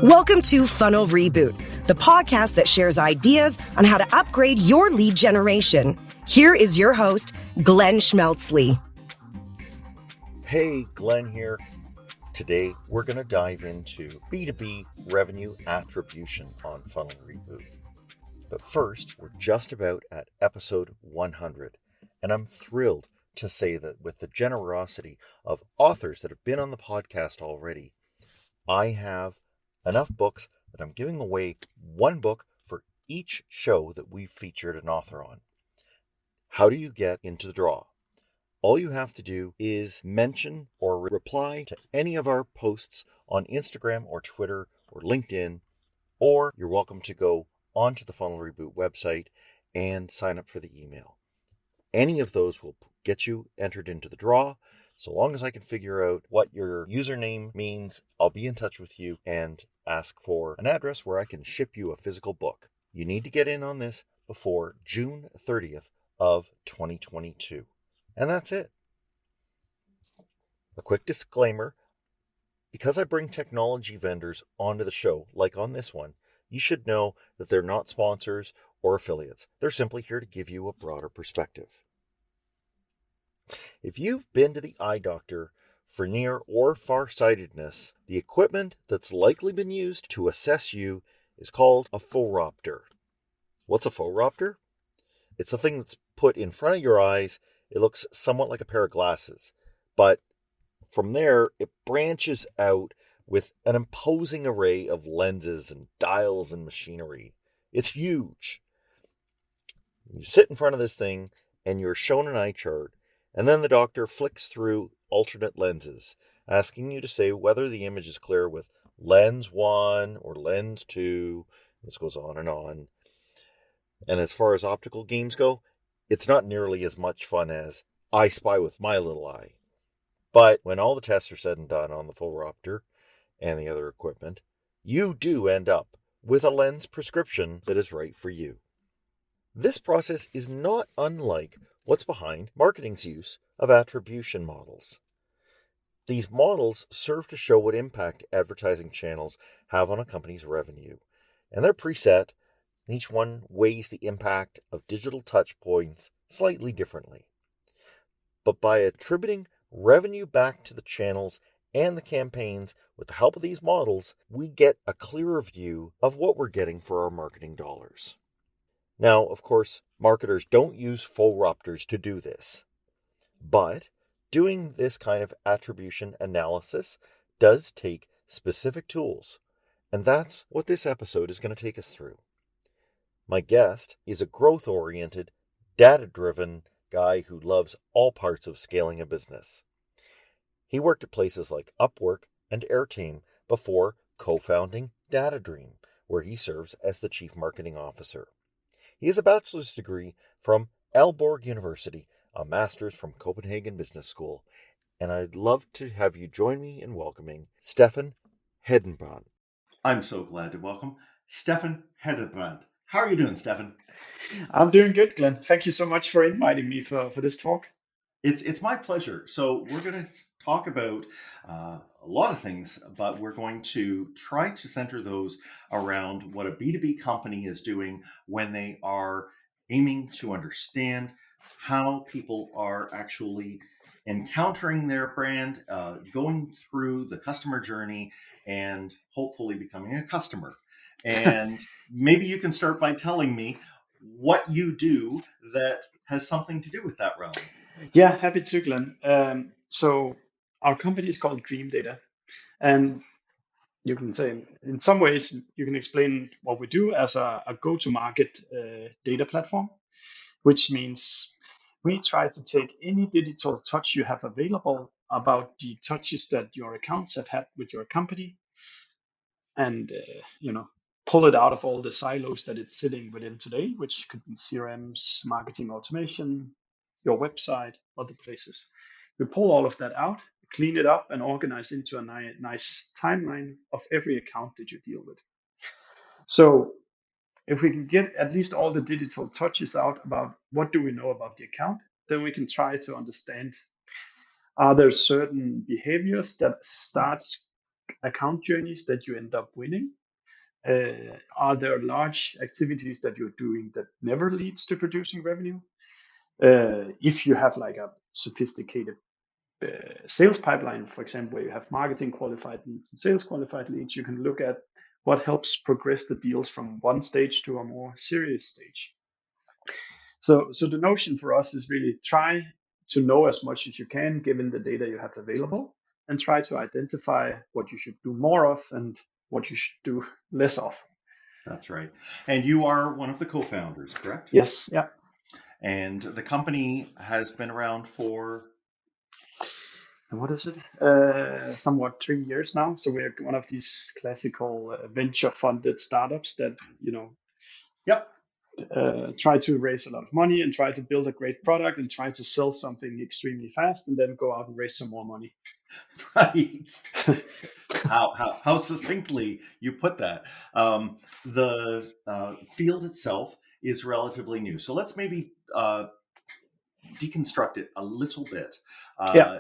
Welcome to Funnel Reboot, the podcast that shares ideas on how to upgrade your lead generation. Here is your host, Glenn Schmeltzley. Hey, Glenn here. Today, we're going to dive into B2B revenue attribution on Funnel Reboot. But first, we're just about at episode 100, and I'm thrilled to say that with the generosity of authors that have been on the podcast already, I have enough books that I'm giving away one book for each show that we've featured an author on. How do you get into the draw? All you have to do is mention or reply to any of our posts on Instagram or Twitter or LinkedIn, or you're welcome to go onto the Funnel Reboot website and sign up for the email. Any of those will get you entered into the draw. So long as I can figure out what your username means, I'll be in touch with you and ask for an address where I can ship you a physical book. You need to get in on this before June 30th of 2022. And that's it. A quick disclaimer, because I bring technology vendors onto the show, like on this one, you should know that they're not sponsors or affiliates. They're simply here to give you a broader perspective. If you've been to the eye doctor for near or farsightedness, the equipment that's likely been used to assess you is called a phoropter. What's a phoropter? It's the thing that's put in front of your eyes. It looks somewhat like a pair of glasses, but from there it branches out with an imposing array of lenses and dials and machinery. It's huge. You sit in front of this thing and you're shown an eye chart. And then the doctor flicks through alternate lenses, asking you to say whether the image is clear with lens 1 or lens 2. This goes on and on. And as far as optical games go, it's not nearly as much fun as I Spy with my little eye. But when all the tests are said and done on the phoropter and the other equipment, you do end up with a lens prescription that is right for you. This process is not unlike what's behind marketing's use of attribution models. These models serve to show what impact advertising channels have on a company's revenue, and they're preset, and each one weighs the impact of digital touchpoints slightly differently. But by attributing revenue back to the channels and the campaigns with the help of these models, we get a clearer view of what we're getting for our marketing dollars. Now, of course, marketers don't use phoropters to do this, but doing this kind of attribution analysis does take specific tools, and that's what this episode is going to take us through. My guest is a growth-oriented, data-driven guy who loves all parts of scaling a business. He worked at places like Upwork and Airtame before co-founding DataDream, where he serves as the Chief Marketing Officer. He has a bachelor's degree from Aalborg University, a master's from Copenhagen Business School, and I'd love to have you join me in welcoming Steffen Hedenbrandt. I'm so glad to welcome Steffen Hedenbrandt. How are you doing, Steffen? I'm doing good, Glenn. Thank you so much for inviting me for this talk. It's my pleasure. So we're going to talk about a lot of things, but we're going to try to center those around what a B2B company is doing when they are aiming to understand how people are actually encountering their brand, going through the customer journey, and hopefully becoming a customer. And maybe you can start by telling me what you do that has something to do with that realm. Yeah, happy to, Glenn. So our company is called DreamData, and you can say in some ways you can explain what we do as a go-to-market data platform, which means we try to take any digital touch you have available about the touches that your accounts have had with your company, and pull it out of all the silos that it's sitting within today, which could be CRMs, marketing automation, your website, other places. We pull all of that out, clean it up, and organize into a nice timeline of every account that you deal with. So if we can get at least all the digital touches out about what do we know about the account, then we can try to understand Are there certain behaviors that start account journeys that you end up winning? Are there large activities that you're doing that never leads to producing revenue? If you have like a sophisticated sales pipeline, for example, where you have marketing qualified leads and sales qualified leads, you can look at what helps progress the deals from one stage to a more serious stage. So the notion for us is really try to know as much as you can given the data you have available, and try to identify what you should do more of and what you should do less of. That's right. And you are one of the co-founders, correct? Yes, yeah. And the company has been around for, And what is it? Somewhat 3 years now. So we're one of these classical venture-funded startups that yep, try to raise a lot of money and try to build a great product and try to sell something extremely fast and then go out and raise some more money. right. How succinctly you put that. The field itself is relatively new. So let's maybe deconstruct it a little bit. Yeah.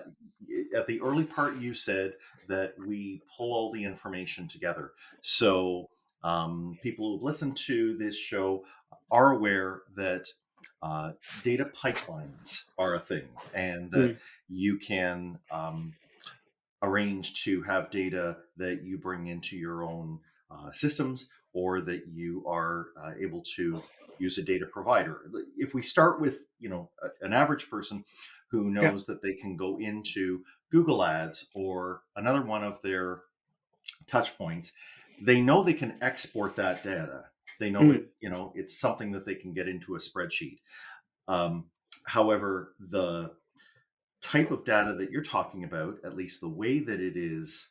At the early part, you said that we pull all the information together. So people who've listened to this show are aware that data pipelines are a thing, and that you can arrange to have data that you bring into your own systems, or that you are able to use a data provider. If we start with an average person who knows that they can go into Google Ads or another one of their touch points, they know they can export that data. They know it's something that they can get into a spreadsheet. However, the type of data that you're talking about, at least the way that it is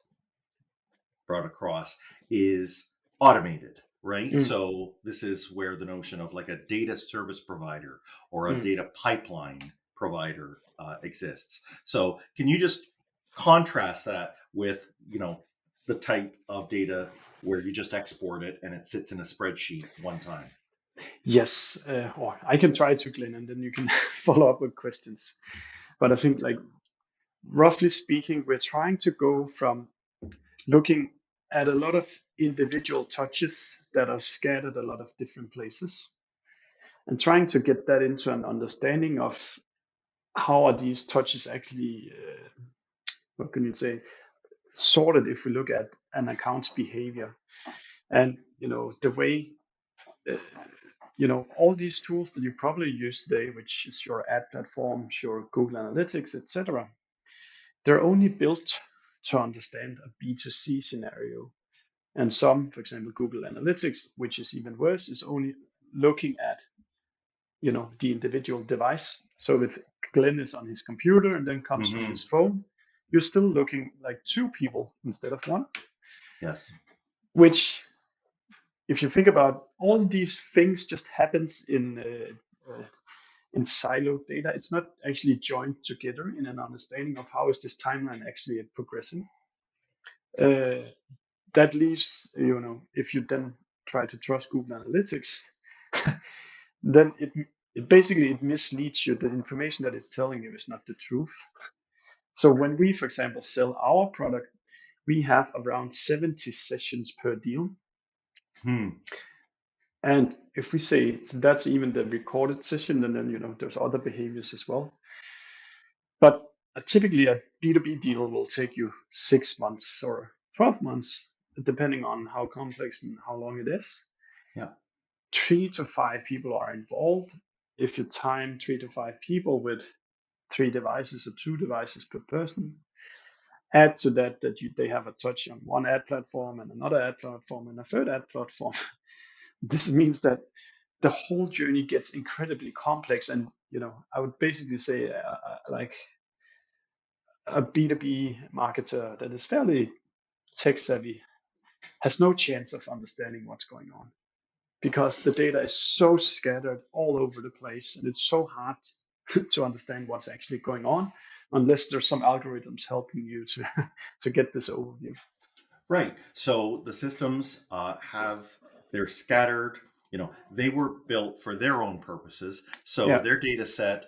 brought across, is automated, right? So this is where the notion of like a data service provider or a data pipeline provider exists. So can you just contrast that with, the type of data where you just export it and it sits in a spreadsheet one time? Yes, or I can try to, Glenn, and then you can follow up with questions. But I think, like, roughly speaking, we're trying to go from looking at a lot of individual touches that are scattered a lot of different places and trying to get that into an understanding of how are these touches actually, what can you say, sorted if we look at an account's behavior. And, the way, all these tools that you probably use today, which is your ad platforms, your Google Analytics, etc., they're only built to understand a B2C scenario. And some, for example, Google Analytics, which is even worse, is only looking at, the individual device. So if Glenn is on his computer and then comes from his phone, you're still looking like two people instead of one. Yes. Which, if you think about all these things, just happens in siloed data. It's not actually joined together in an understanding of how is this timeline actually progressing. That leaves, if you then try to trust Google Analytics, then it misleads you. The information that it's telling you is not the truth. So when we, for example, sell our product, we have around 70 sessions per deal. And if we say that's even the recorded session, then there's other behaviors as well. But typically a B2B deal will take you 6 months or 12 months, depending on how complex and how long it is. Yeah. 3 to 5 people are involved. If you time 3 to 5 people with 3 devices or 2 devices per person, add to that they have a touch on one ad platform and another ad platform and a third ad platform. This means that the whole journey gets incredibly complex. And, I would basically say like a B2B marketer that is fairly tech savvy has no chance of understanding what's going on, because the data is so scattered all over the place and it's so hard to understand what's actually going on unless there's some algorithms helping you to get this overview. Right. So the systems they're scattered, they were built for their own purposes. So their data set,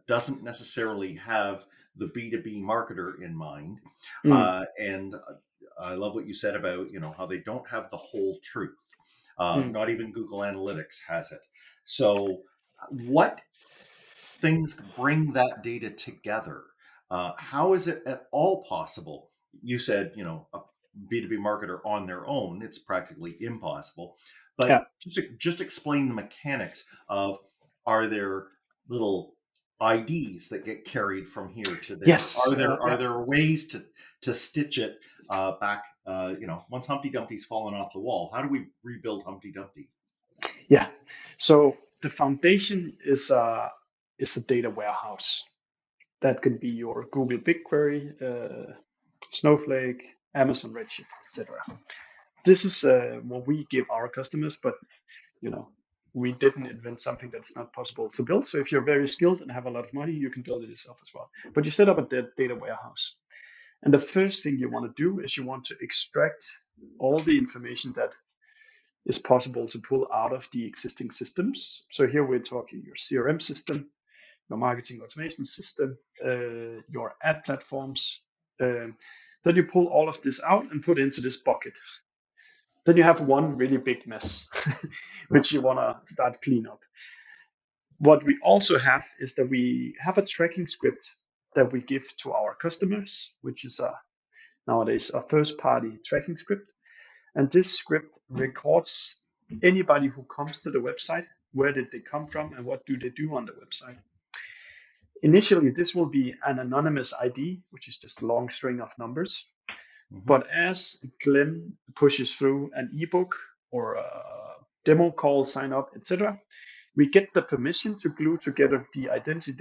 doesn't necessarily have the B2B marketer in mind. Mm, And I love what you said about, how they don't have the whole truth. mm. Not even Google Analytics has it. So what things bring that data together? How is it at all possible? You said, a B2B marketer on their own, it's practically impossible. Yeah. But just explain the mechanics of, are there little IDs that get carried from here to there? Yes. Are Yeah. there ways to stitch it back? Once Humpty Dumpty's fallen off the wall, how do we rebuild Humpty Dumpty? Yeah. So the foundation is a data warehouse. That could be your Google BigQuery, Snowflake, Amazon Redshift, etc. This is what we give our customers, but you know, we didn't invent something that's not possible to build. So if you're very skilled and have a lot of money, you can build it yourself as well. But you set up a data warehouse. And the first thing you want to do is you want to extract all the information that is possible to pull out of the existing systems. So here we're talking your CRM system, your marketing automation system, your ad platforms. Then you pull all of this out and put into this bucket. Then you have one really big mess, which you want to start clean up. What we also have is that we have a tracking script that we give to our customers, which is nowadays a first-party tracking script. And this script records anybody who comes to the website, where did they come from, and what do they do on the website. Initially, this will be an anonymous ID, which is just a long string of numbers. Mm-hmm. But as Glenn pushes through an ebook or a demo call, sign up, etc., we get the permission to glue together the identity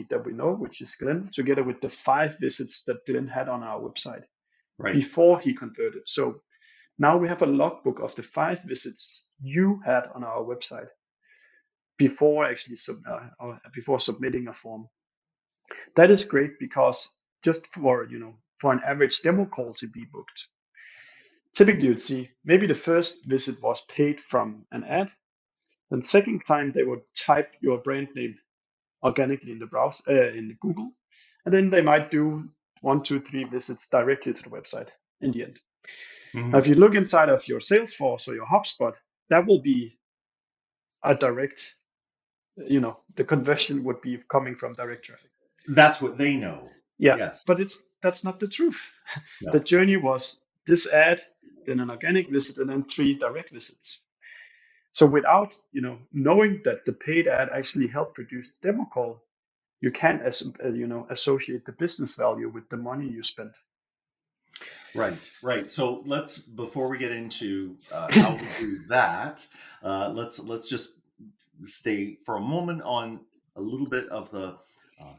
that we know, which is Glenn, together with the 5 visits that Glenn had on our website before he converted. So now we have a logbook of the 5 visits you had on our website before actually before submitting a form. That is great because just for an average demo call to be booked, typically you'd see maybe the first visit was paid from an ad. Then second time they would type your brand name organically in the browser in Google, and then they might do 1, 2, 3 visits directly to the website in the end. Mm-hmm. Now, if you look inside of your Salesforce or your HubSpot, that will be a direct, the conversion would be coming from direct traffic. That's what they know. Yeah, Yes. but that's not the truth. No. The journey was this ad, then an organic visit, and then 3 direct visits. So without knowing that the paid ad actually helped produce the demo call, you can't associate the business value with the money you spent. Right. So before we get into how we do that, let's just stay for a moment on a little bit of the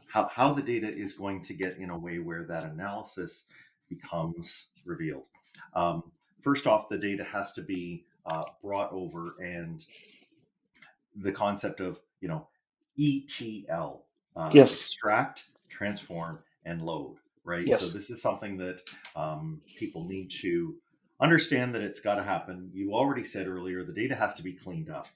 how the data is going to get in a way where that analysis becomes revealed. First off, the data has to be brought over, and the concept of ETL, Yes. extract, transform, and load. Right. Yes. So this is something that people need to understand, that it's got to happen. You already said earlier the data has to be cleaned up.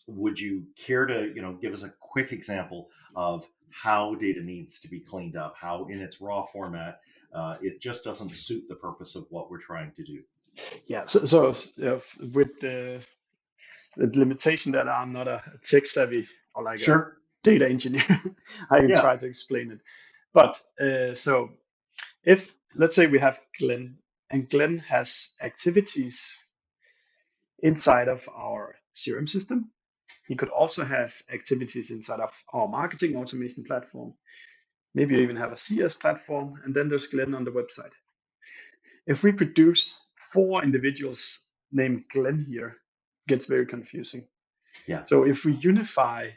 Would you care to give us a quick example of how data needs to be cleaned up, how in its raw format it just doesn't suit the purpose of what we're trying to do? Yeah. So with the limitation that I'm not a tech savvy or like a data engineer, I can try to explain it. But so if let's say we have Glenn, and Glenn has activities inside of our CRM system, he could also have activities inside of our marketing automation platform. Maybe you even have a CS platform, and then there's Glenn on the website. If we produce 4 individuals named Glenn here, it gets very confusing. Yeah. So if we unify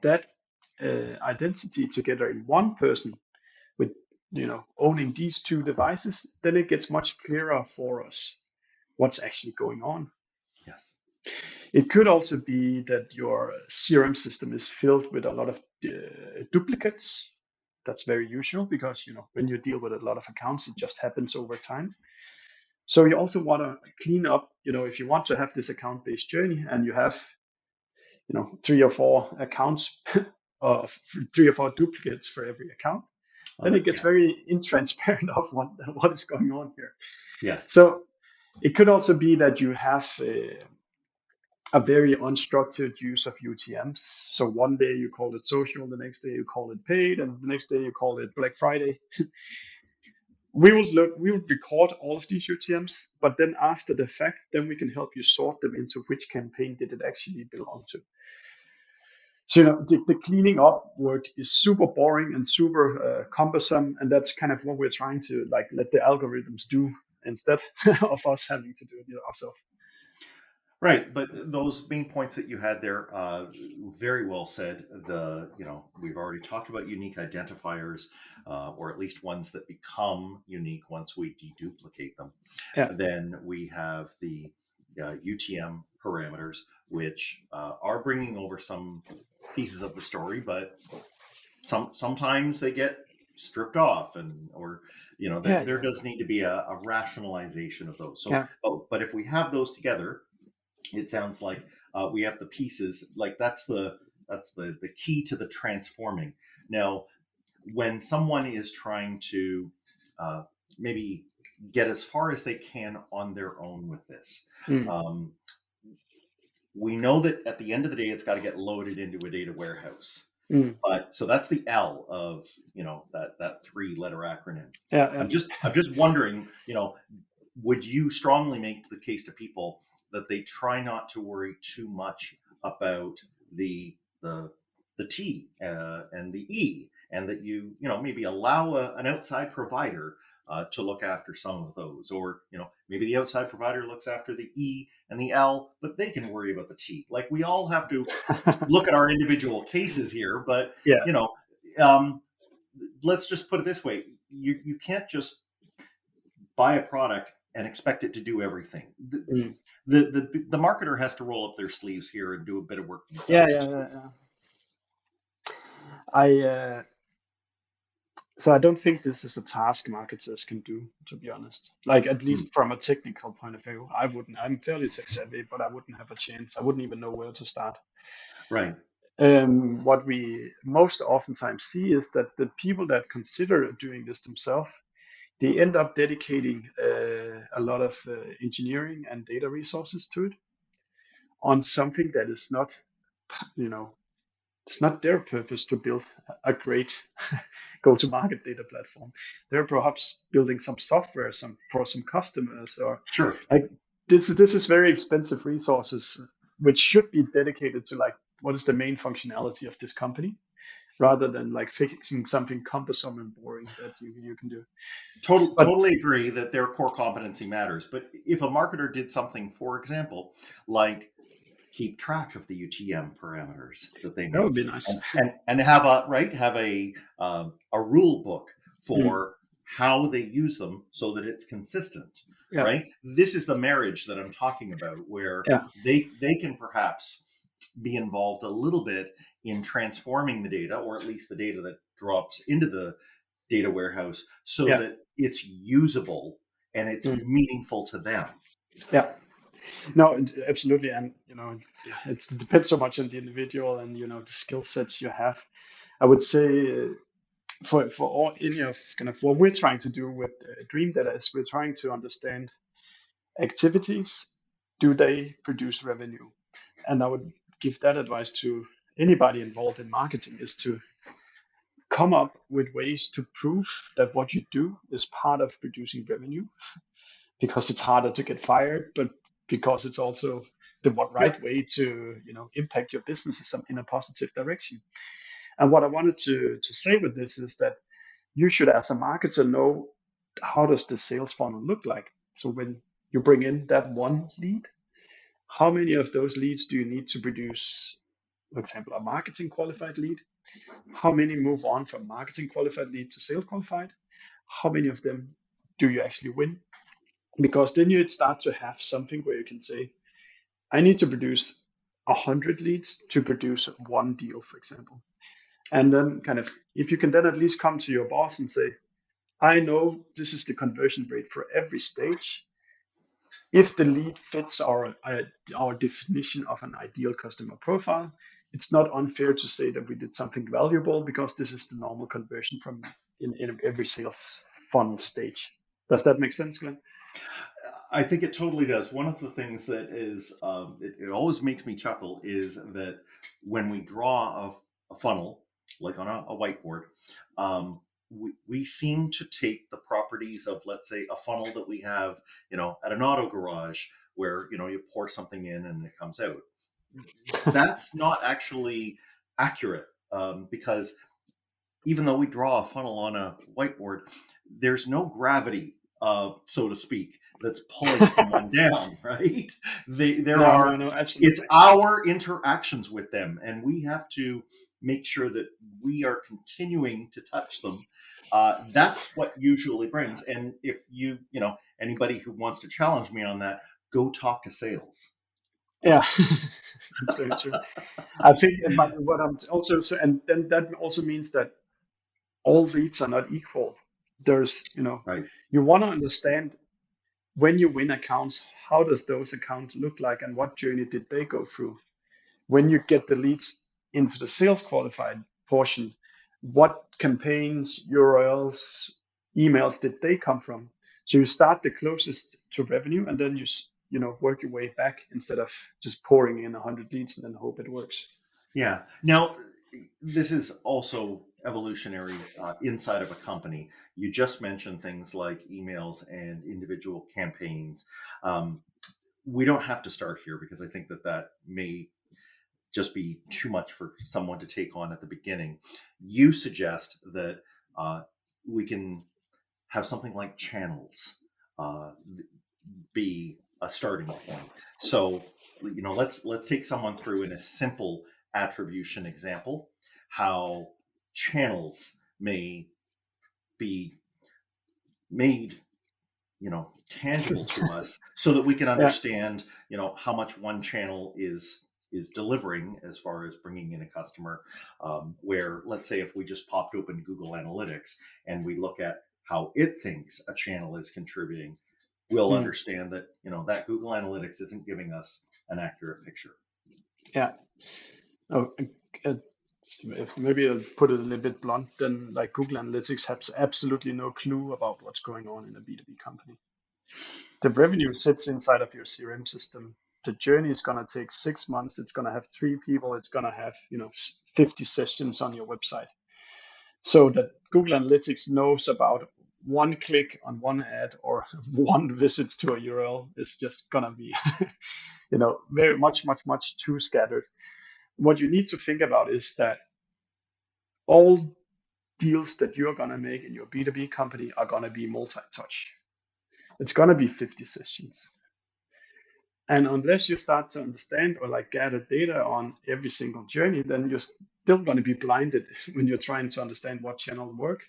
that identity together in one person with owning these 2 devices, then it gets much clearer for us what's actually going on. Yes. It could also be that your CRM system is filled with a lot of duplicates. That's very usual because when you deal with a lot of accounts, it just happens over time. So you also want to clean up, if you want to have this account-based journey and you have 3 or 4 accounts or 3 or 4 duplicates for every account, then it gets Yeah. very intransparent of what is going on here. Yes. So it could also be that you have a very unstructured use of UTMs. So one day you call it social, the next day you call it paid, and the next day you call it Black Friday. We will record all of these UTMs, but then after the fact, then we can help you sort them into which campaign did it actually belong to. So the cleaning up work is super boring and super cumbersome, and that's kind of what we're trying to let the algorithms do instead of us having to do it ourselves. Right, but those main points that you had there, very well said. We've already talked about unique identifiers, or at least ones that become unique once we deduplicate them. Yeah. Then we have the UTM parameters, which are bringing over some pieces of the story, but sometimes they get stripped off, there does need to be a rationalization of those. So, but if we have those together, it sounds like we have the pieces. Like that's the key to the transforming. Now, when someone is trying to maybe get as far as they can on their own with this, we know that at the end of the day, it's got to get loaded into a data warehouse. But so that's the L of that 3-letter acronym. I'm just wondering, would you strongly make the case to people that they try not to worry too much about the T and the E, and that you maybe allow an outside provider to look after some of those, or maybe the outside provider looks after the E and the L, but they can worry about the T. Like, we all have to look at our individual cases here, but let's just put it this way: you can't just buy a product and expect it to do everything. The marketer has to roll up their sleeves here and do a bit of work themselves. So I don't think this is a task marketers can do, to be honest. Like, at least from a technical point of view, I wouldn't. I'm fairly tech savvy, but I wouldn't have a chance. I wouldn't even know where to start. Right. What we most oftentimes see is that the people that consider doing this themselves, they end up dedicating a lot of engineering and data resources to it on something that is not, it's not their purpose to build a great go-to-market data platform. They're perhaps building some software for some customers, or sure. Like this is very expensive resources, which should be dedicated to what is the main functionality of this company, rather than fixing something cumbersome and boring that you can do. Totally agree that their core competency matters. But if a marketer did something, for example, like keep track of the UTM parameters that they make, that would be nice, and have a rule book for how they use them so that it's consistent. Right? This is the marriage that I'm talking about, where they can perhaps be involved a little bit in transforming the data, or at least the data that drops into the data warehouse, so that it's usable and it's meaningful to them. No, absolutely. And it depends so much on the individual and the skill sets you have. I would say for all any of kind of what we're trying to do with DreamData is we're trying to understand activities. Do they produce revenue? And I would give that advice to anybody involved in marketing, is to come up with ways to prove that what you do is part of producing revenue, because it's harder to get fired, but because it's also the right way to impact your business in a positive direction. And what I wanted to say with this is that you should, as a marketer, know how does the sales funnel look like. So when you bring in that one lead, how many of those leads do you need to produce, for example, a marketing qualified lead? How many move on from marketing qualified lead to sales qualified? How many of them do you actually win? Because then you start to have something where you can say, I need to produce 100 leads to produce one deal, for example. And then if you can then at least come to your boss and say, I know this is the conversion rate for every stage. If the lead fits our definition of an ideal customer profile, it's not unfair to say that we did something valuable, because this is the normal conversion from in every sales funnel stage. Does that make sense, Glenn? I think it totally does. One of the things that is, it always makes me chuckle is that when we draw a funnel, like on a whiteboard, we seem to take the properties of, let's say, a funnel that we have, at an auto garage where, you pour something in and it comes out. That's not actually accurate, because even though we draw a funnel on a whiteboard, there's no gravity, so to speak, that's pulling someone down, right? No, absolutely. It's our interactions with them, and we have to make sure that we are continuing to touch them. That's what usually brings. And if anybody who wants to challenge me on that, go talk to sales. Yeah, that's very true. I think, but what I'm also, and then that also means that all leads are not equal. There's, Right. you want to understand, when you win accounts, how does those accounts look like and what journey did they go through? When you get the leads into the sales qualified portion, what campaigns, URLs, emails did they come from? So you start the closest to revenue, and then you work your way back, instead of just pouring in 100 leads and then hope it works. Yeah. Now, this is also evolutionary inside of a company. You just mentioned things like emails and individual campaigns. We don't have to start here, because I think that may just be too much for someone to take on at the beginning. You suggest that we can have something like channels be a starting point. So, let's take someone through in a simple attribution example, how channels may be made, tangible to us, so that we can understand, how much one channel is delivering as far as bringing in a customer. Where, let's say, if we just popped open Google Analytics and we look at how it thinks a channel is contributing, we'll understand that, that Google Analytics isn't giving us an accurate picture. Yeah. Oh, maybe I'll put it a little bit blunt. Then, like, Google Analytics has absolutely no clue about what's going on in a B2B company. The revenue sits inside of your CRM system. The journey is going to take 6 months. It's going to have 3 people. It's going to have 50 sessions on your website. So that Google Analytics knows about one click on one ad or one visit to a URL is just going to be very much too scattered. What you need to think about is that all deals that you're going to make in your B2B company are going to be multi-touch. It's going to be 50 sessions. And unless you start to understand or gather data on every single journey, then you're still going to be blinded when you're trying to understand what channel work.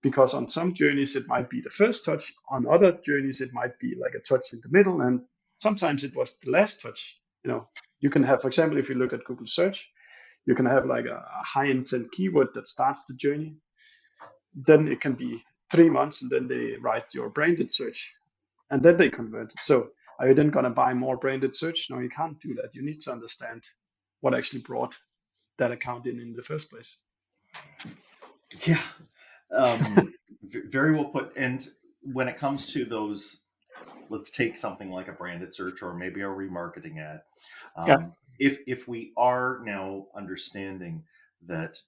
Because on some journeys, it might be the first touch. On other journeys, it might be like a touch in the middle. And sometimes it was the last touch. You can have, for example, if you look at Google search, you can have like a high intent keyword that starts the journey. Then it can be 3 months, and then they write your branded search, and then they convert. So are you then going to buy more branded search? No, you can't do that. You need to understand what actually brought that account in the first place. Yeah. Very well put. And when it comes to those, let's take something like a branded search or maybe a remarketing ad. If we are now understanding that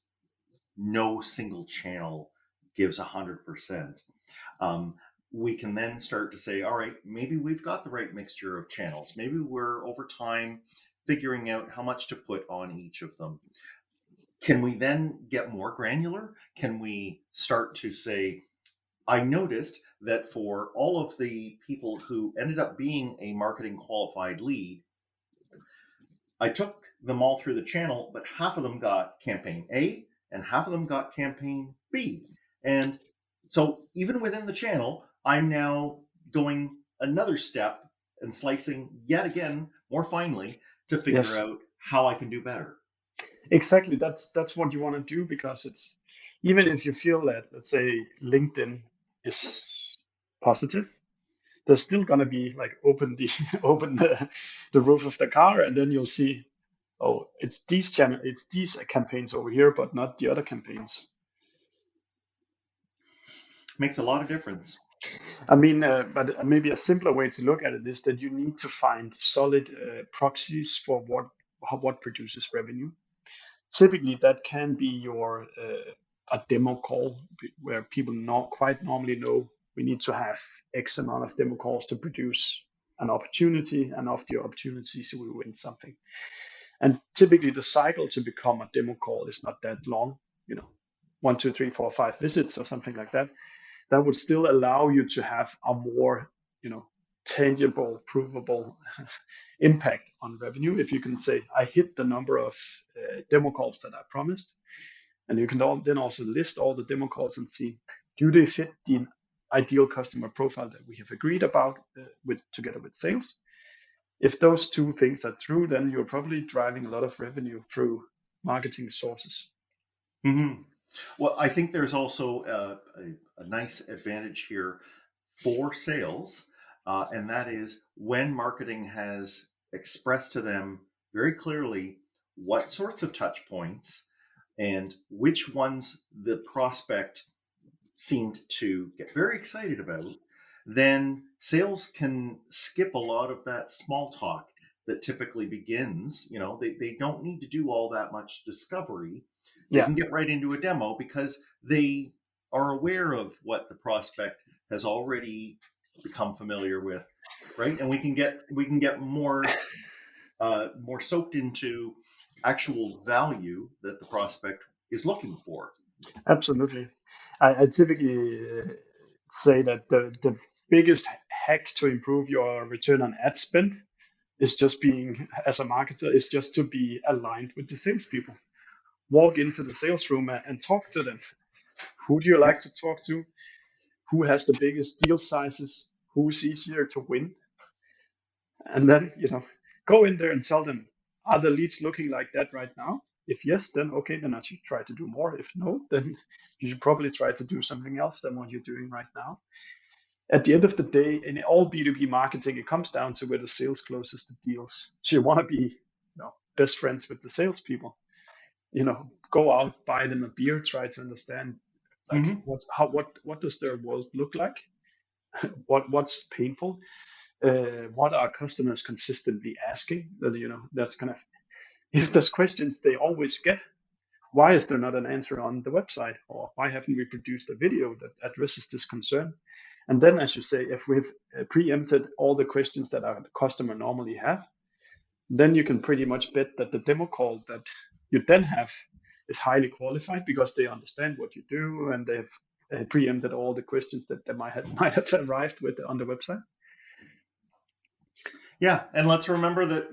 no single channel gives 100%, we can then start to say, all right, maybe we've got the right mixture of channels. Maybe we're over time figuring out how much to put on each of them. Can we then get more granular? Can we start to say, I noticed that for all of the people who ended up being a marketing qualified lead, I took them all through the channel, but half of them got campaign A and half of them got campaign B. And so even within the channel, I'm now going another step and slicing yet again more finely to figure out how I can do better. Exactly. That's what you want to do, because it's, even if you feel that, let's say, LinkedIn is positive, there's still going to be open the roof of the car, and then you'll see oh, it's these channel, it's these campaigns over here, but not the other campaigns. Makes a lot of difference. I mean, but maybe a simpler way to look at it is that you need to find solid proxies for what produces revenue. Typically, that can be your a demo call where people not quite normally know we need to have X amount of demo calls to produce an opportunity, and of the opportunities we win something. And typically, the cycle to become a demo call is not that long. 1, 2, 3, 4, 5 visits or something like that. That would still allow you to have a more, tangible, provable impact on revenue. If you can say, I hit the number of demo calls that I promised, and you can then also list all the demo calls and see, do they fit the ideal customer profile that we have agreed about together with sales? If those two things are true, then you're probably driving a lot of revenue through marketing sources. Mm-hmm. Well, I think there's also a nice advantage here for sales, and that is when marketing has expressed to them very clearly what sorts of touch points and which ones the prospect seemed to get very excited about, then sales can skip a lot of that small talk that typically begins. They don't need to do all that much discovery. They Yeah, can get right into a demo because they are aware of what the prospect has already become familiar with, right? And we can get more soaked into actual value that the prospect is looking for. absolutely. I typically say that the biggest hack to improve your return on ad spend is just being, as a marketer, is just to be aligned with the salespeople. Walk into the sales room and talk to them. Who do you like to talk to? Who has the biggest deal sizes? Who's easier to win? And then, go in there and tell them, are the leads looking like that right now? If yes, then okay, then I should try to do more. If no, then you should probably try to do something else than what you're doing right now. At the end of the day, in all B2B marketing, it comes down to where the sales closes the deals. So you want to be, best friends with the salespeople. Go out, buy them a beer, try to understand like Mm-hmm. what does their world look like, what's painful, what are customers consistently asking. That's kind of, if there's questions they always get, why is there not an answer on the website, or why haven't we produced a video that addresses this concern? And then, as you say, if we've preempted all the questions that our customer normally have, then you can pretty much bet that the demo call that you then have is highly qualified because they understand what you do, and they've preempted all the questions that they might have arrived with on the website. Yeah, and let's remember that,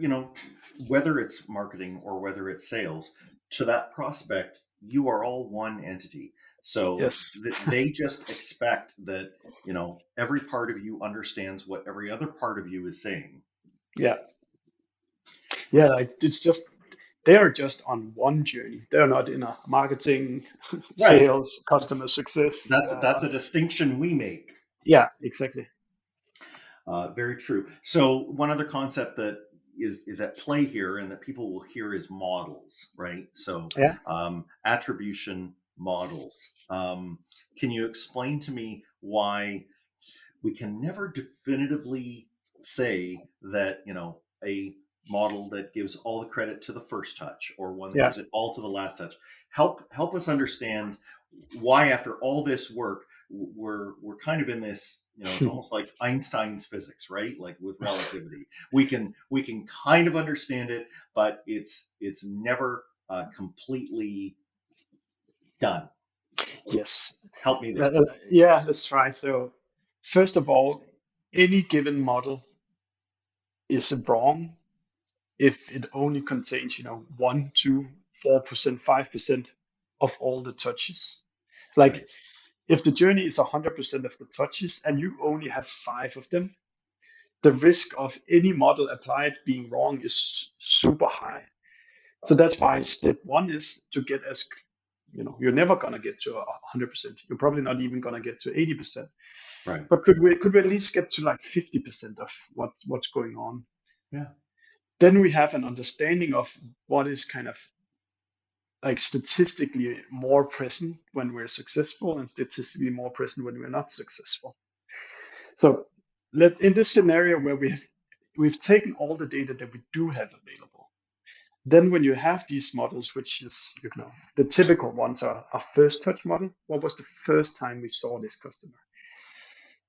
whether it's marketing or whether it's sales, to that prospect, you are all one entity. So Yes. they just expect that, every part of you understands what every other part of you is saying. Yeah. Yeah. Like it's just, they are just on one journey. They're not in a marketing, Right. sales, customer That's success. that's a distinction we make. Yeah, exactly. Very true. So one other concept that is at play here and that people will hear is models, right? So Yeah. attribution models. Can you explain to me why we can never definitively say that, a model that gives all the credit to the first touch or one that Yeah. gives it all to the last touch? Help us understand why, after all this work, we're kind of in this, it's almost like Einstein's physics, right? Like with relativity, we can kind of understand it, but it's never completely done. Yes. Help me there. Yeah, that's right. So first of all, any given model is wrong if it only contains, 1, 2, 4%, 5% of all the touches. Right. Like if the journey is 100% of the touches and you only have 5 of them, the risk of any model applied being wrong is super high. So that's why step one is to get as, you're never gonna get to 100%. You're probably not even gonna get to 80%. Right. But could we at least get to like 50% of what's going on? Yeah. then we have an understanding of what is kind of like statistically more present when we're successful and statistically more present when we're not successful. So in this scenario where we've taken all the data that we do have available, then when you have these models, which is, the typical ones are a first touch model. What was the first time we saw this customer?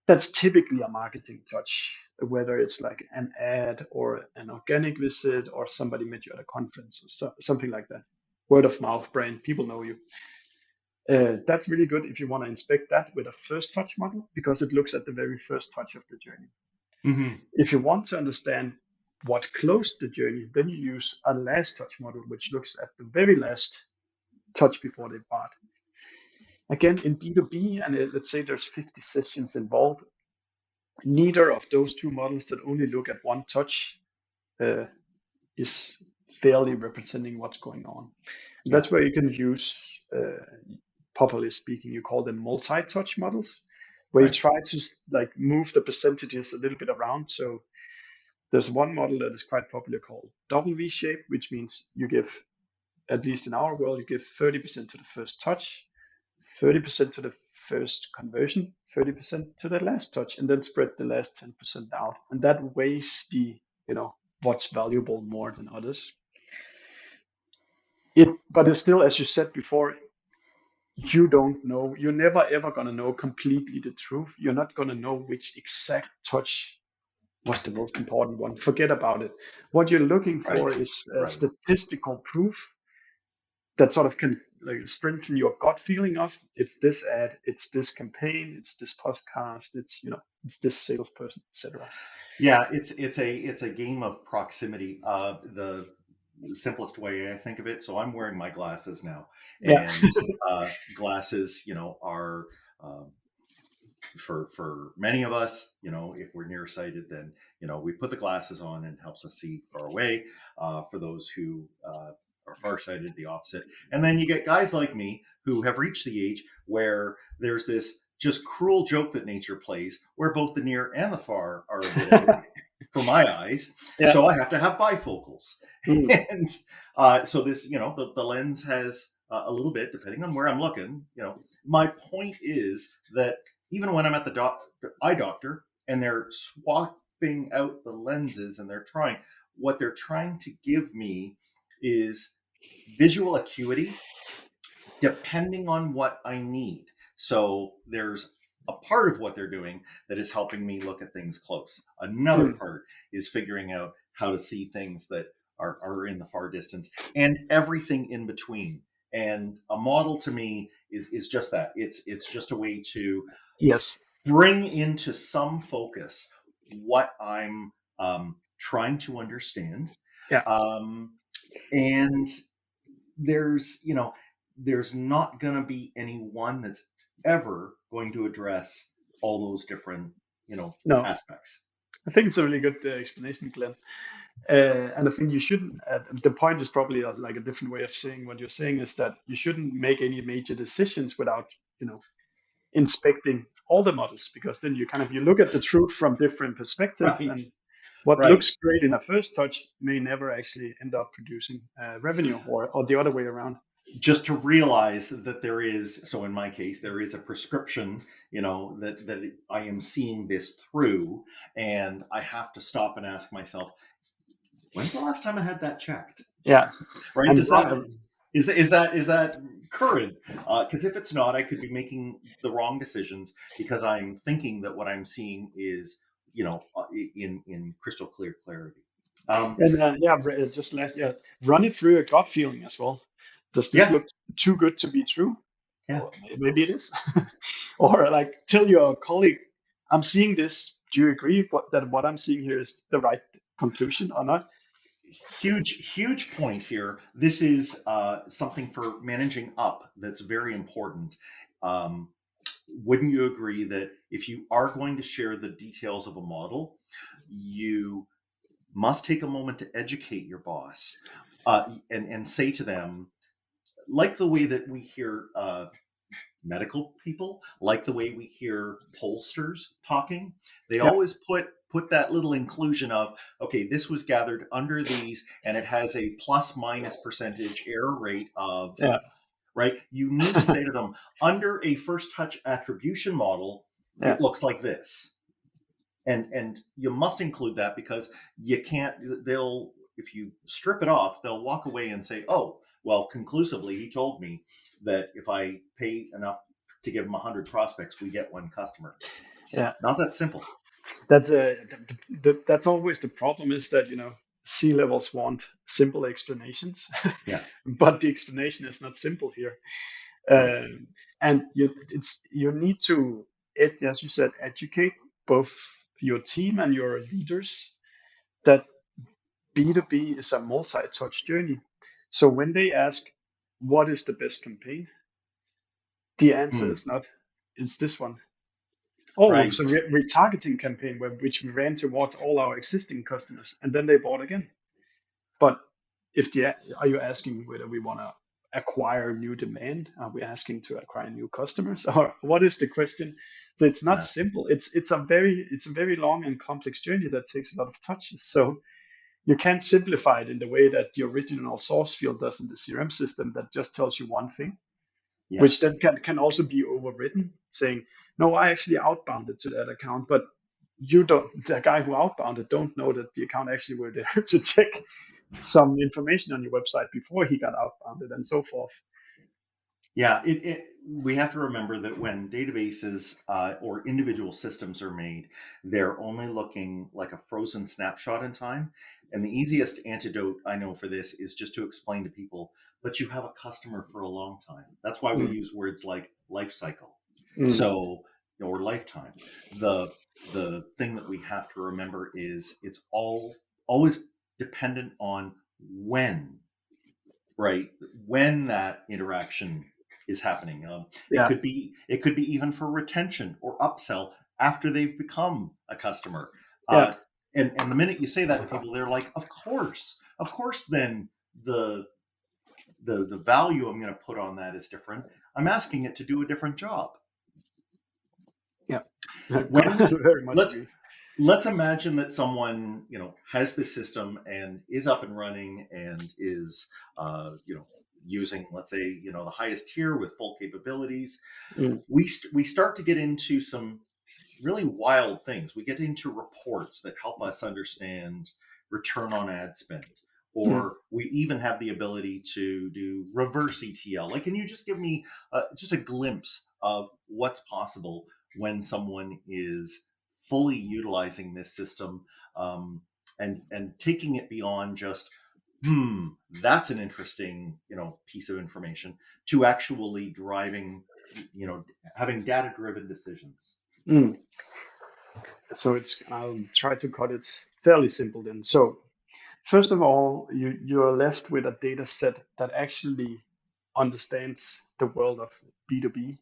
That's typically a marketing touch, whether it's like an ad or an organic visit or somebody met you at a conference or something like that. Word of mouth brand, people know you. That's really good if you want to inspect that with a first touch model, because it looks at the very first touch of the journey. Mm-hmm. If you want to understand what closed the journey, then you use a last touch model, which looks at the very last touch before they bought. Again, in B2B, and let's say there's 50 sessions involved, neither of those two models that only look at one touch is fairly representing what's going on. Yeah. That's where you can use, popularly speaking, you call them multi-touch models, where Right. you try to like move the percentages a little bit around. So there's one model that is quite popular called double V shape, which means you give, at least in our world, you give 30% to the first touch, 30% to the first conversion, 30% to the last touch, and then spread the last 10% out. And that weighs the, what's valuable more than others. But it's still, as you said before, you don't know. You're never ever gonna know completely the truth. You're not gonna know which exact touch was the most important one. Forget about it. What you're looking for Right. is Right. statistical proof that sort of can like strengthen your gut feeling of it's this ad, it's this campaign, it's this podcast, it's this salesperson, etc. Yeah, it's a game of proximity. The simplest way I think of it. So I'm wearing my glasses now, Yeah. and glasses, are for many of us, if we're nearsighted, then we put the glasses on and it helps us see far away. For those who are farsighted, the opposite. And then you get guys like me who have reached the age where there's this just cruel joke that nature plays, where both the near and the far are a bit out for my eyes. Yeah. So I have to have bifocals, Mm. and so this, the lens has a little bit, depending on where I'm looking. My point is that even when I'm at the eye doctor and they're swapping out the lenses and what they're trying to give me is visual acuity depending on what I need. So there's a part of what they're doing that is helping me look at things close. Another part is figuring out how to see things that are in the far distance and everything in between. And a model to me is just that. It's just a way to Yes. bring into some focus what I'm trying to understand. Yeah. And there's not going to be any one that's ever going to address all those different, No. aspects. I think it's a really good explanation, Glenn. And I think you shouldn't. The point is probably like a different way of saying what you're saying is that you shouldn't make any major decisions without, inspecting all the models, because then you look at the truth from different perspectives, Right. and what Right. looks great in a first touch may never actually end up producing revenue, or the other way around. Just to realize that there is, so in my case, there is a prescription, that I am seeing this through, and I have to stop and ask myself, when's the last time I had that checked? Yeah. Right. And Does that is that current? Because if it's not, I could be making the wrong decisions because I'm thinking that what I'm seeing is, in crystal clear clarity. and just run it through your gut feeling as well. Does this look too good to be true? Yeah. Or maybe it is. Or like tell your colleague, I'm seeing this. Do you agree that what I'm seeing here is the right conclusion or not? Huge point here. This is something for managing up that's very important. Wouldn't you agree that if you are going to share the details of a model, you must take a moment to educate your boss and say to them, like the way that we hear medical people, like the way we hear pollsters talking, they always put put that little inclusion of, okay, this was gathered under these and it has a plus minus percentage error rate of, Yeah. right? You need to say to them, under a first touch attribution model, Yeah. it looks like this. And you must include that, because you can't, if you strip it off, they'll walk away and say, oh, well, conclusively, he told me that if I pay enough to give him 100 prospects, we get one customer. Yeah. Not that simple. That's always the problem, is that C-levels want simple explanations, Yeah. but the explanation is not simple here. Right. And you need to, as you said, educate both your team and your leaders that B2B is a multi-touch journey. So when they ask, what is the best campaign? The answer is not, it's this one. Oh, it Right. was a retargeting campaign which we ran towards all our existing customers, and then they bought again. But are you asking whether we want to acquire new demand? Are we asking to acquire new customers, or what is the question? So it's not simple. It's a very long and complex journey that takes a lot of touches. So you can't simplify it in the way that the original source field does in the CRM system, that just tells you one thing, which then can also be overwritten, saying, no, I actually outbounded to that account, but the guy who outbounded don't know that the account actually were there to check some information on your website before he got outbounded, and so forth. Yeah, we have to remember that when databases or individual systems are made, they're only looking like a frozen snapshot in time. And the easiest antidote I know for this is just to explain to people, but you have a customer for a long time. That's why we use words like life cycle. So, or lifetime. The thing that we have to remember is it's always dependent on when, right? When that interaction is happening. It could be even for retention or upsell after they've become a customer. And the minute you say that to people, they're like, of course. Then the value I'm going to put on that is different. I'm asking it to do a different job. Yeah. Very much agree. Let's imagine that someone, has this system and is up and running and is, using, let's say, the highest tier with full capabilities. We start to get into some really wild things. We get into reports that help us understand return on ad spend, or we even have the ability to do reverse ETL. Like, can you just give me just a glimpse of what's possible when someone is fully utilizing this system, and taking it beyond just, that's an interesting, piece of information, to actually driving, having data-driven decisions. So I'll try to cut it fairly simple then. So first of all, you are left with a data set that actually understands the world of B2B.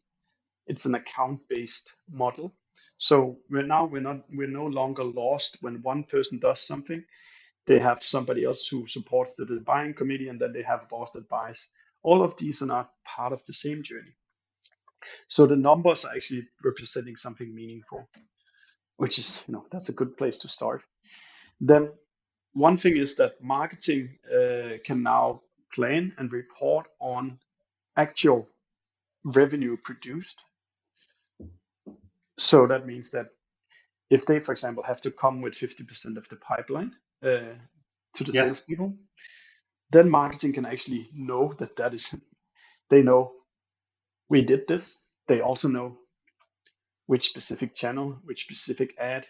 It's an account-based model. So we're no longer lost when one person does something. They have somebody else who supports the buying committee, and then they have a boss that buys. All of these are not part of the same journey. So the numbers are actually representing something meaningful, which is, that's a good place to start. Then one thing is that marketing can now plan and report on actual revenue produced. So that means that if they, for example, have to come with 50% of the pipeline to the salespeople, then marketing can actually know that is, they know we did this. They also know which specific channel, which specific ad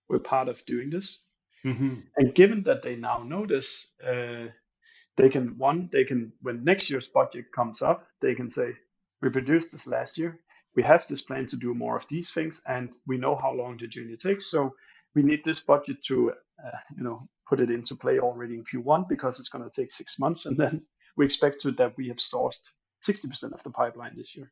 we're part of doing this. And given that they now know this, they can, when next year's budget comes up, they can say, we produced this last year. We have this plan to do more of these things, and we know how long the journey takes. So we need this budget to, put it into play already in Q1, because it's going to take 6 months. And then we expect that we have sourced 60% of the pipeline this year.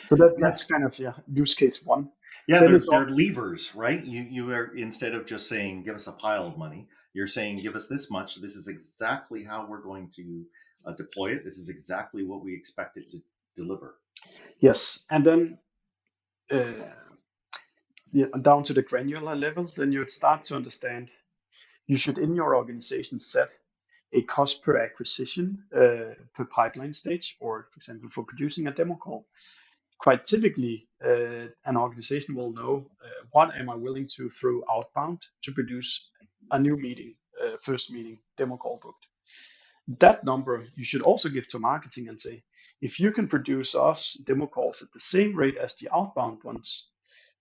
So that's kind of use case one. Yeah, they're levers, right? You are, instead of just saying, give us a pile of money, you're saying, give us this much. This is exactly how we're going to deploy it. This is exactly what we expect it to deliver. Yes. And then down to the granular level, then you would start to understand you should in your organization set a cost per acquisition per pipeline stage, or for example, for producing a demo call. Quite typically, an organization will know what am I willing to throw outbound to produce a new meeting, first meeting, demo call booked. That number you should also give to marketing and say, if you can produce us demo calls at the same rate as the outbound ones,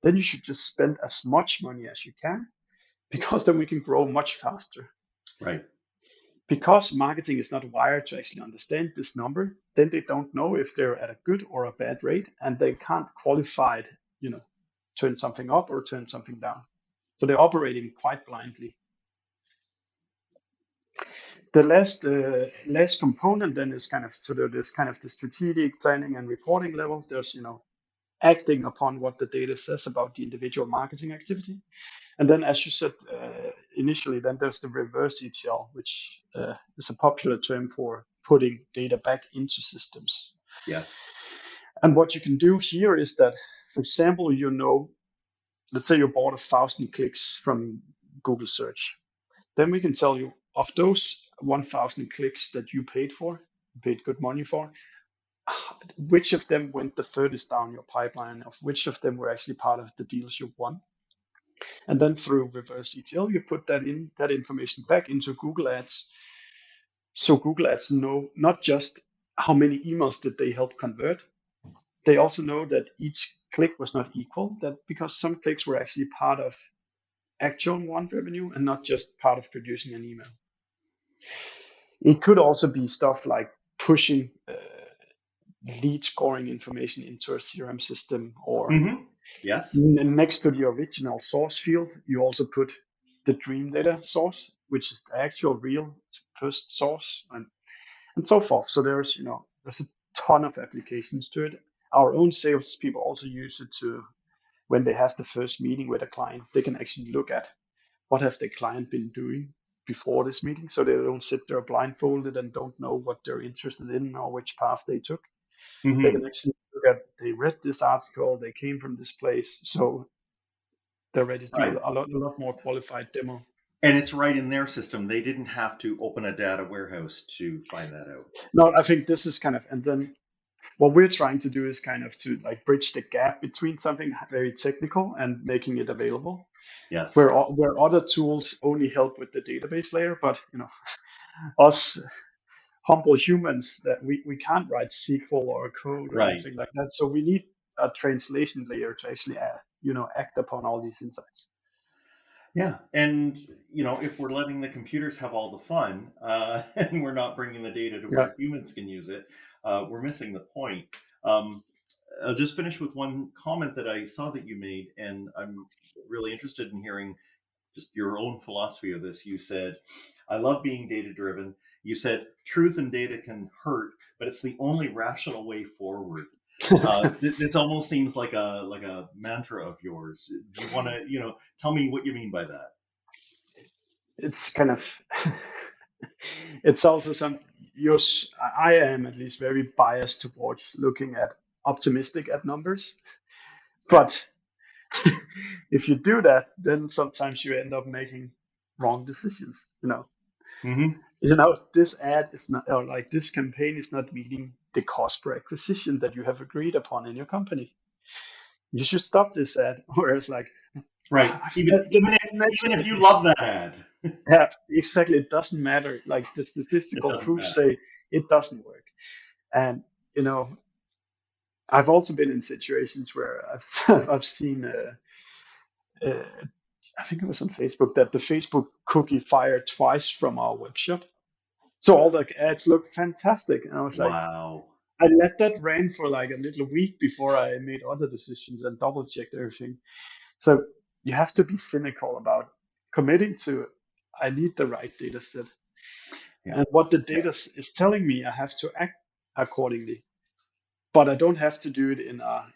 then you should just spend as much money as you can, because then we can grow much faster. Right. Because marketing is not wired to actually understand this number, then they don't know if they're at a good or a bad rate, and they can't qualify it, turn something up or turn something down. So they're operating quite blindly. The last component then is kind of the strategic planning and reporting level. There's acting upon what the data says about the individual marketing activity. And then, as you said initially, then there's the reverse ETL, which is a popular term for putting data back into systems. Yes. And what you can do here is that, for example, let's say you bought 1,000 clicks from Google search. Then we can tell you, of those 1,000 clicks that you paid good money for, which of them went the furthest down your pipeline, of which of them were actually part of the deals you won. And then through reverse ETL, you put that information back into Google Ads. So Google Ads know not just how many emails did they help convert, they also know that each click was not equal, that because some clicks were actually part of actual won revenue and not just part of producing an email. It could also be stuff like pushing lead scoring information into a CRM system, or Yes. Next to the original source field, you also put the DreamData source, which is the actual real first source, and so forth. So there's a ton of applications to it. Our own sales people also use it to, when they have the first meeting with a client, they can actually look at what have the client been doing before this meeting, so they don't sit there blindfolded and don't know what they're interested in or which path they took. They can actually look at, they read this article, they came from this place, so they're ready to do a lot more qualified demo. And it's right in their system. They didn't have to open a data warehouse to find that out. No, I think this is and then what we're trying to do is to bridge the gap between something very technical and making it available. Yes. Where other tools only help with the database layer, but us humble humans, that we can't write SQL or code or anything like that. So we need a translation layer to actually act upon all these insights. Yeah, and if we're letting the computers have all the fun, and we're not bringing the data to where humans can use it, we're missing the point. I'll just finish with one comment that I saw that you made, and I'm really interested in hearing just your own philosophy of this. You said, "I love being data driven." You said, "Truth and data can hurt, but it's the only rational way forward." This almost seems like a mantra of yours. Do you want to, tell me what you mean by that? It's it's also some. I am at least very biased towards looking at optimistic at numbers, but if you do that, then sometimes you end up making wrong decisions. This ad is not, or like this campaign is not meeting the cost per acquisition that you have agreed upon in your company. You should stop this ad. Whereas even if you love that ad. Yeah, exactly. It doesn't matter. Like the statistical proofs say it doesn't work. And I've also been in situations where I've seen I think it was on Facebook, that the Facebook cookie fired twice from our web shop. So all the ads look fantastic. And I was like, wow. I let that run for like a little week before I made other decisions and double checked everything. So you have to be cynical about committing to, I need the right data set. Yeah. And what the data is telling me, I have to act accordingly. But I don't have to do it in a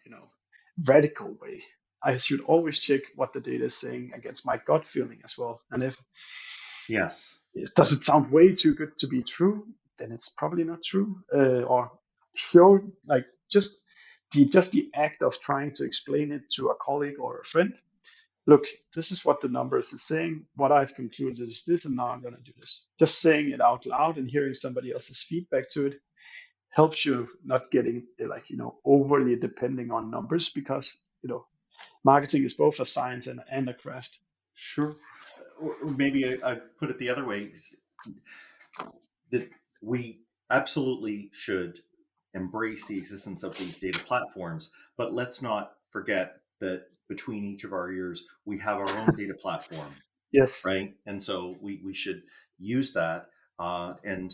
radical way. I should always check what the data is saying against my gut feeling as well. And if does it sound way too good to be true, then it's probably not true. Or show just the act of trying to explain it to a colleague or a friend look, this is what the numbers is saying. What I've concluded is this, and now I'm going to do this. Just saying it out loud and hearing somebody else's feedback to it helps you not getting overly depending on numbers, because marketing is both a science and a craft. Sure. Or maybe I put it the other way, that we absolutely should embrace the existence of these data platforms, but let's not forget that between each of our ears, we have our own data platform, Yes. right? And so we should use that. And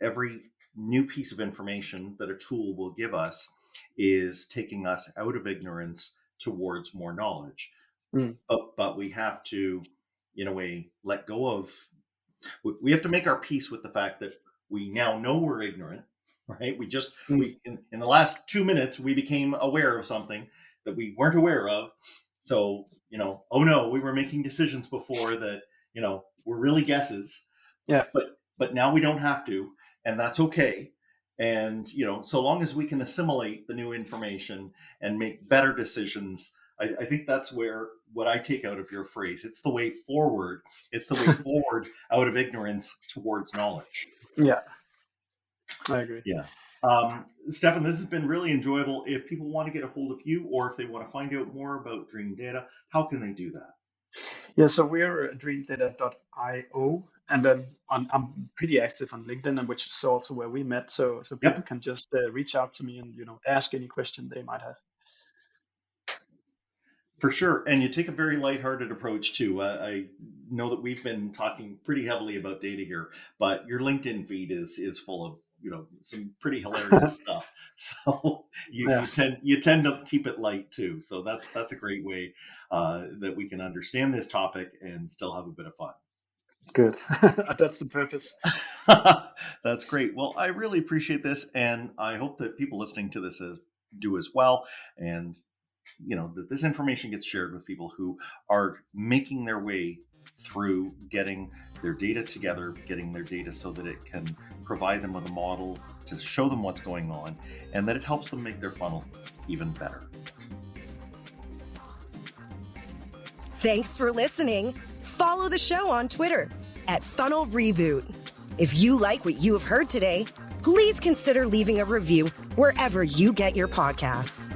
every new piece of information that a tool will give us is taking us out of ignorance towards more knowledge. But we have to, in a way, let go of, we have to make our peace with the fact that we now know we're ignorant, right? We in the last 2 minutes, we became aware of something that we weren't aware of. So, oh no, we were making decisions before that, were really guesses. Yeah. But now we don't have to, and that's okay. And, so long as we can assimilate the new information and make better decisions, I think that's what I take out of your phrase. It's the way forward. It's the way forward out of ignorance towards knowledge. Yeah, I agree. Yeah. Steffen, this has been really enjoyable. If people want to get a hold of you, or if they want to find out more about DreamData, how can they do that? Yeah, so we're at DreamData.io, and then I'm pretty active on LinkedIn, and which is also where we met. So people can just reach out to me and ask any question they might have. For sure. And you take a very lighthearted approach too. I know that we've been talking pretty heavily about data here, but your LinkedIn feed is full of some pretty hilarious stuff. So you tend to keep it light too. So that's a great way that we can understand this topic and still have a bit of fun. Good. That's the purpose. That's great. Well, I really appreciate this, and I hope that people listening to this do as well. And that this information gets shared with people who are making their way through getting their data together, getting their data so that it can provide them with a model to show them what's going on, and that it helps them make their funnel even better. Thanks for listening. Follow the show on Twitter @Funnel Reboot. If you like what you have heard today, please consider leaving a review wherever you get your podcasts.